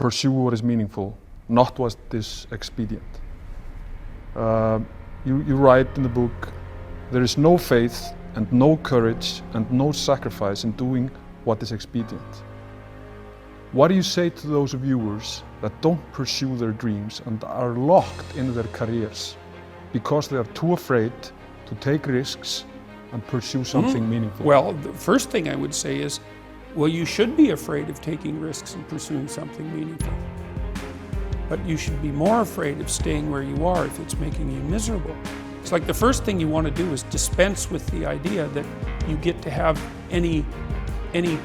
pursue what is meaningful, not what is expedient. You write in the book, there is no faith and no courage and no sacrifice in doing what is expedient. What do you say to those viewers that don't pursue their dreams and are locked in their careers because they are too afraid to take risks and pursue something meaningful? Well, the first thing I would say is, well, you should be afraid of taking risks and pursuing something meaningful. But you should be more afraid of staying where you are if it's making you miserable. It's like the first thing you want to do is dispense with the idea that you get to have any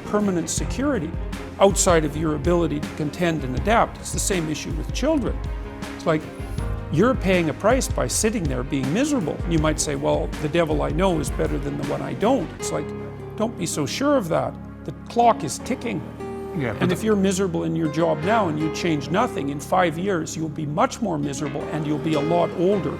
permanent security outside of your ability to contend and adapt. It's the same issue with children. It's like you're paying a price by sitting there being miserable. And you might say, well, the devil I know is better than the one I don't. It's like, don't be so sure of that. The clock is ticking. Yeah, and if you're miserable in your job now and you change nothing, in 5 years you'll be much more miserable and you'll be a lot older.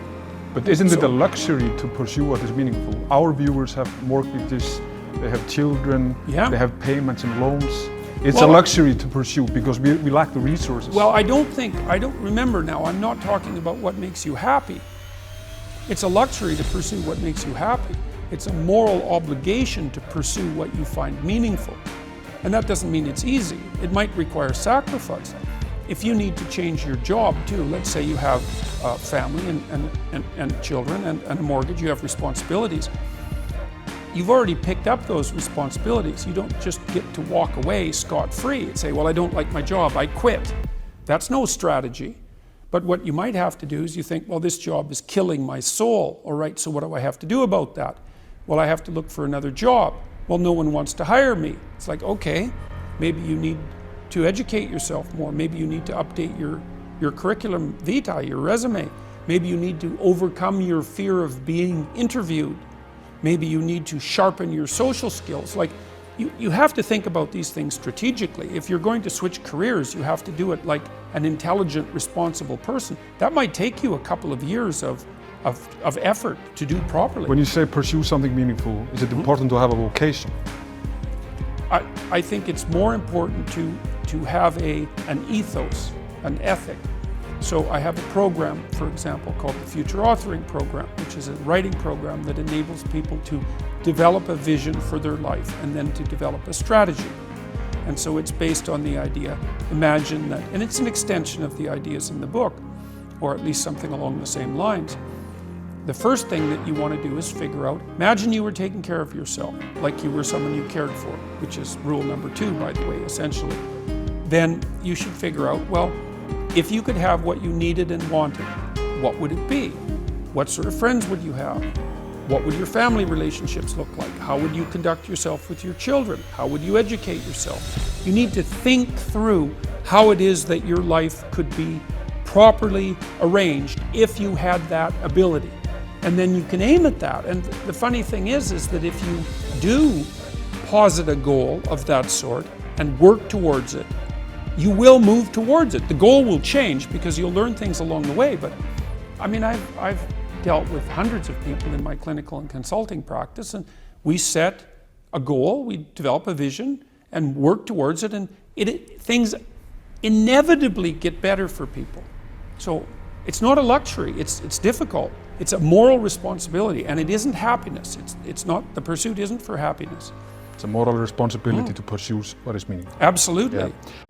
But isn't it a luxury to pursue what is meaningful? Our viewers have mortgages, they have children, they have payments and loans. It's a luxury to pursue because we lack the resources. Well, I don't remember now, I'm not talking about what makes you happy. It's a luxury to pursue what makes you happy. It's a moral obligation to pursue what you find meaningful. And that doesn't mean it's easy. It might require sacrifice. If you need to change your job too, let's say you have a family and children and a mortgage, you have responsibilities. You've already picked up those responsibilities. You don't just get to walk away scot-free and say, well, I don't like my job, I quit. That's no strategy. But what you might have to do is you think, well, this job is killing my soul. All right, so what do I have to do about that? Well, I have to look for another job. Well, no one wants to hire me. It's like, okay, maybe you need to educate yourself more. Maybe you need to update your curriculum vitae, your resume. Maybe you need to overcome your fear of being interviewed. Maybe you need to sharpen your social skills. Like, you have to think about these things strategically. If you're going to switch careers, you have to do it like an intelligent, responsible person. That might take you a couple of years of effort to do properly. When you say pursue something meaningful, is it important to have a vocation? I think it's more important to have an ethos, an ethic. So I have a program, for example, called the Future Authoring Program, which is a writing program that enables people to develop a vision for their life and then to develop a strategy. And so it's based on the idea, imagine that, and it's an extension of the ideas in the book, or at least something along the same lines. The first thing that you want to do is figure out, imagine you were taking care of yourself, like you were someone you cared for, which is rule number 2, by the way, essentially. Then you should figure out, well, if you could have what you needed and wanted, what would it be? What sort of friends would you have? What would your family relationships look like? How would you conduct yourself with your children? How would you educate yourself? You need to think through how it is that your life could be properly arranged if you had that ability. And then you can aim at that. And the funny thing is that if you do posit a goal of that sort and work towards it, you will move towards it. The goal will change because you'll learn things along the way. But I mean, I've dealt with hundreds of people in my clinical and consulting practice, and we set a goal, we develop a vision and work towards it, and things inevitably get better for people. So it's not a luxury, it's difficult. It's a moral responsibility, and it isn't happiness. It's not, the pursuit isn't for happiness. It's a moral responsibility to pursue what is meaningful. Absolutely. Yeah.